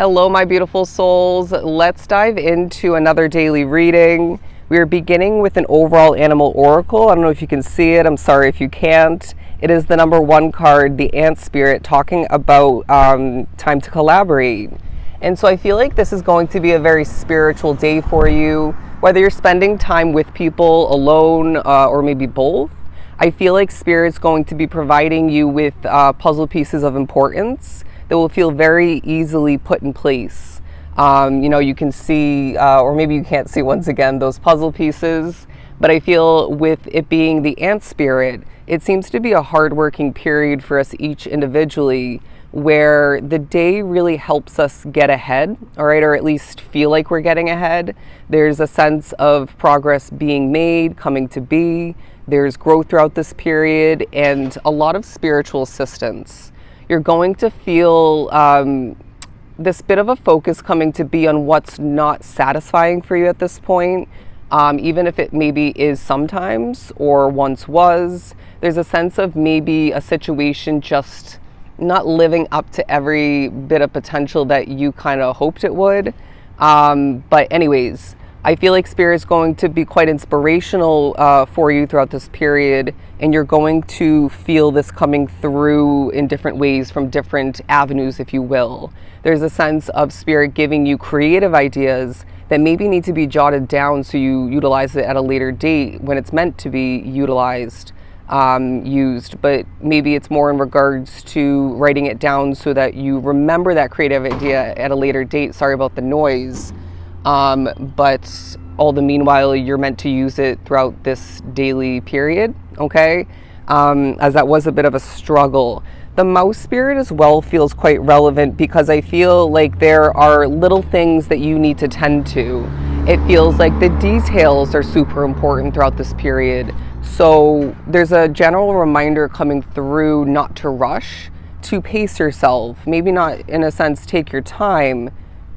Hello, my beautiful souls. Let's dive into another daily reading. We are beginning with an overall animal oracle. I don't know if you can see it. I'm sorry if you can't. It is the number 1 card, the Ant Spirit, talking about time to collaborate. And so I feel like this is going to be a very spiritual day for you, whether you're spending time with people, alone, or maybe both. I feel like Spirit's going to be providing you with puzzle pieces of importance that will feel very easily put in place. You can see, or maybe you can't see once again, those puzzle pieces, but I feel with it being the Ant Spirit, it seems to be a hard-working period for us each individually, where the day really helps us get ahead, all right, or at least feel like we're getting ahead. There's a sense of progress being made, coming to be. There's growth throughout this period and a lot of spiritual assistance. You're going to feel this bit of a focus coming to be on what's not satisfying for you at this point, even if it maybe is sometimes or once was. There's a sense of maybe a situation just not living up to every bit of potential that you kind of hoped it would. But anyways, I feel like Spirit is going to be quite inspirational for you throughout this period, and you're going to feel this coming through in different ways from different avenues, if you will. There's a sense of Spirit giving you creative ideas that maybe need to be jotted down so you utilize it at a later date when it's meant to be utilized. Used, but maybe it's more in regards to writing it down so that you remember that creative idea at a later date. Sorry about the noise, but all the meanwhile you're meant to use it throughout this daily period, okay? As that was a bit of a struggle. The Mouse Spirit as well feels quite relevant because I feel like there are little things that you need to tend to. It feels like the details are super important throughout this period. So there's a general reminder coming through not to rush, to pace yourself. Maybe not in a sense take your time,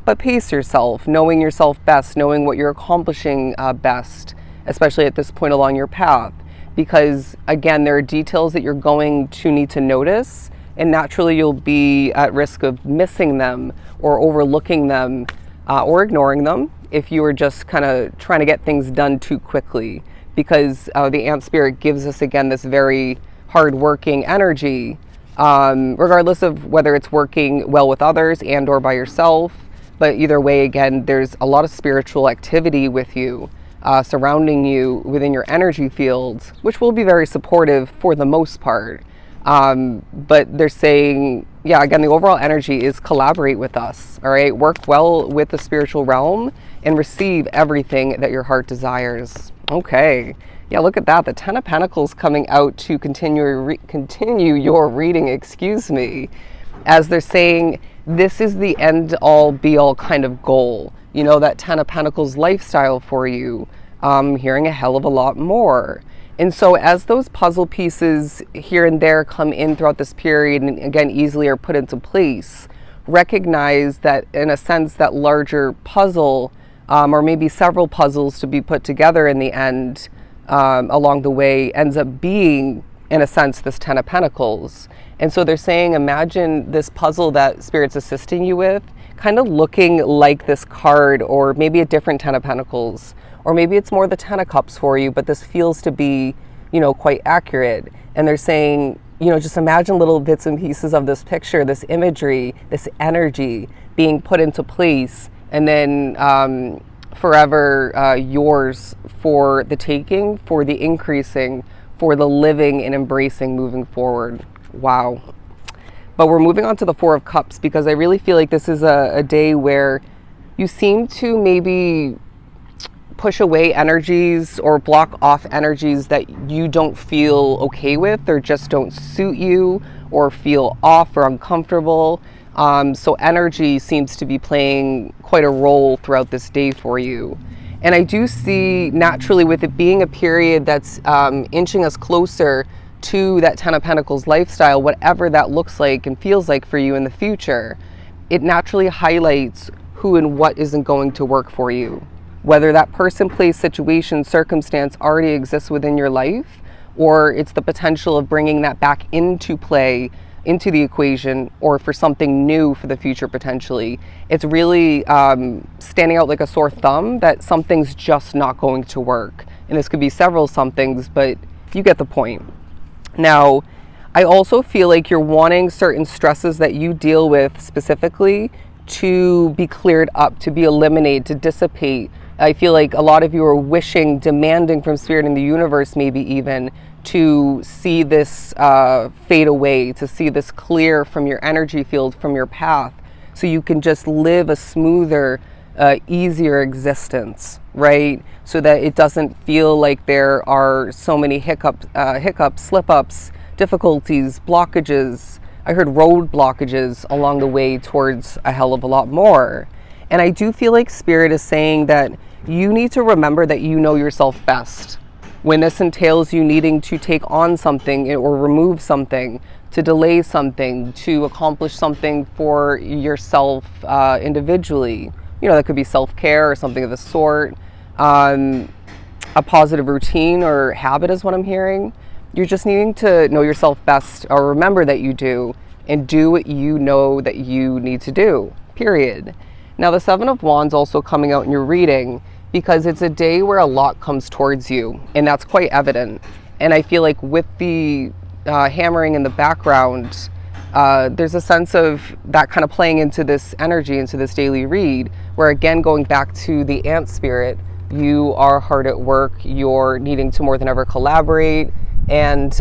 but pace yourself, knowing yourself best, knowing what you're accomplishing best, especially at this point along your path. Because again, there are details that you're going to need to notice, and naturally you'll be at risk of missing them or overlooking them or ignoring them if you are just kind of trying to get things done too quickly. Because the Ant Spirit gives us, again, this very hard-working energy, regardless of whether it's working well with others and or by yourself. But either way, again, there's a lot of spiritual activity with you, surrounding you within your energy fields, which will be very supportive for the most part. But they're saying, yeah, again, the overall energy is collaborate with us, all right? Work well with the spiritual realm and receive everything that your heart desires. Okay, yeah, look at that. The 10 of Pentacles coming out to continue your reading, excuse me, as they're saying this is the end all be all kind of goal. You know, that 10 of Pentacles lifestyle for you. Hearing a hell of a lot more. And so as those puzzle pieces here and there come in throughout this period and again easily are put into place, recognize that in a sense that larger puzzle or maybe several puzzles to be put together in the end along the way ends up being, in a sense, this 10 of Pentacles. And so they're saying, imagine this puzzle that Spirit's assisting you with kind of looking like this card, or maybe a different 10 of Pentacles, or maybe it's more the 10 of Cups for you, but this feels to be, quite accurate. And they're saying, just imagine little bits and pieces of this picture, this imagery, this energy being put into place, and then forever yours for the taking, for the increasing, for the living and embracing moving forward. Wow. But we're moving on to the 4 of Cups because I really feel like this is a day where you seem to maybe push away energies or block off energies that you don't feel okay with or just don't suit you or feel off or uncomfortable. So energy seems to be playing quite a role throughout this day for you. And I do see naturally with it being a period that's inching us closer to that 10 of Pentacles lifestyle, whatever that looks like and feels like for you in the future, it naturally highlights who and what isn't going to work for you. Whether that person, place, situation, circumstance already exists within your life, or it's the potential of bringing that back into play into the equation, or for something new for the future potentially. It's really standing out like a sore thumb that something's just not going to work. And this could be several somethings, but you get the point. Now, I also feel like you're wanting certain stresses that you deal with specifically to be cleared up, to be eliminated, to dissipate. I feel like a lot of you are wishing, demanding from Spirit and the universe, maybe even, to see this fade away, to see this clear from your energy field, from your path, so you can just live a smoother, easier existence, right? So that it doesn't feel like there are so many hiccups, slip-ups, difficulties, blockages. I heard road blockages along the way towards a hell of a lot more. And I do feel like Spirit is saying that you need to remember that you know yourself best. When this entails you needing to take on something or remove something, to delay something, to accomplish something for yourself individually, you know, that could be self-care or something of the sort, a positive routine or habit is what I'm hearing. You're just needing to know yourself best, or remember that you do, and do what you know that you need to do, period. Now, the Seven of Wands also coming out in your reading because it's a day where a lot comes towards you, and that's quite evident. And I feel like with the hammering in the background, there's a sense of that kind of playing into this energy, into this daily read, where again, going back to the ant spirit, you are hard at work, you're needing to more than ever collaborate. And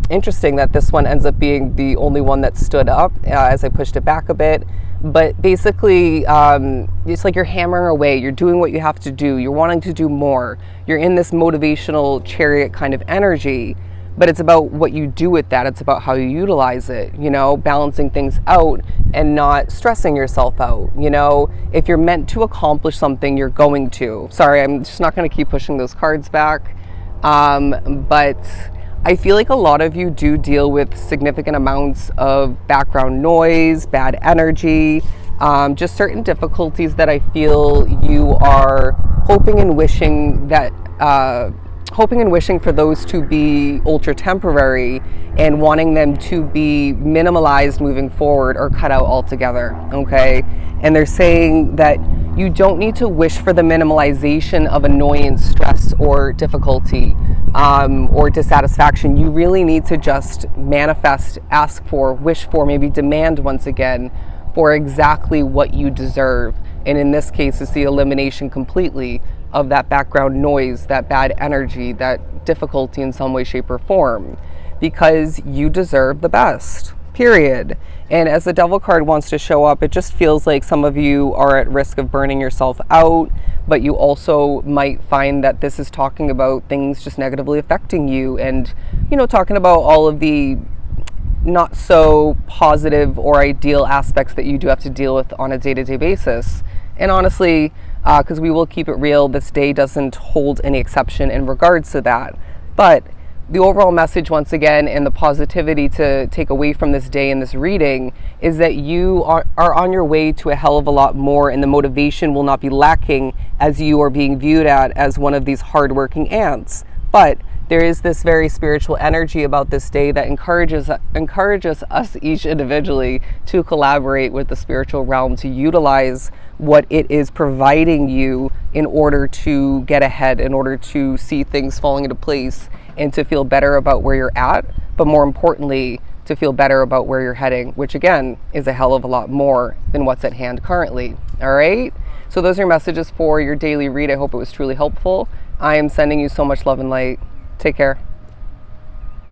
interesting that this one ends up being the only one that stood up as I pushed it back a bit. But basically, it's like you're hammering away, you're doing what you have to do, you're wanting to do more, you're in this motivational chariot kind of energy, but it's about what you do with that, it's about how you utilize it, you know, balancing things out and not stressing yourself out, you know. If you're meant to accomplish something, you're going to. Sorry, I'm just not going to keep pushing those cards back. But I feel like a lot of you do deal with significant amounts of background noise, bad energy, just certain difficulties that I feel you are hoping and wishing for those to be ultra temporary and wanting them to be minimalized moving forward or cut out altogether, okay? And they're saying that you don't need to wish for the minimalization of annoyance, stress, or difficulty, or dissatisfaction. You really need to just manifest, ask for, wish for, maybe demand once again for exactly what you deserve. And in this case, it's the elimination completely of that background noise, that bad energy, that difficulty in some way, shape, or form, because you deserve the best, period. And as the Devil card wants to show up, it just feels like some of you are at risk of burning yourself out, but you also might find that this is talking about things just negatively affecting you, and, you know, talking about all of the not so positive or ideal aspects that you do have to deal with on a day-to-day basis. And honestly, because we will keep it real, this day doesn't hold any exception in regards to that. But the overall message, once again, and the positivity to take away from this day and this reading is that you are on your way to a hell of a lot more, and the motivation will not be lacking as you are being viewed at as one of these hardworking ants. But there is this very spiritual energy about this day that encourages us each individually to collaborate with the spiritual realm, to utilize what it is providing you in order to get ahead, in order to see things falling into place, and to feel better about where you're at, but more importantly, to feel better about where you're heading, which again is a hell of a lot more than what's at hand currently. All right? So those are your messages for your daily read. I hope it was truly helpful. I am sending you so much love and light. Take care.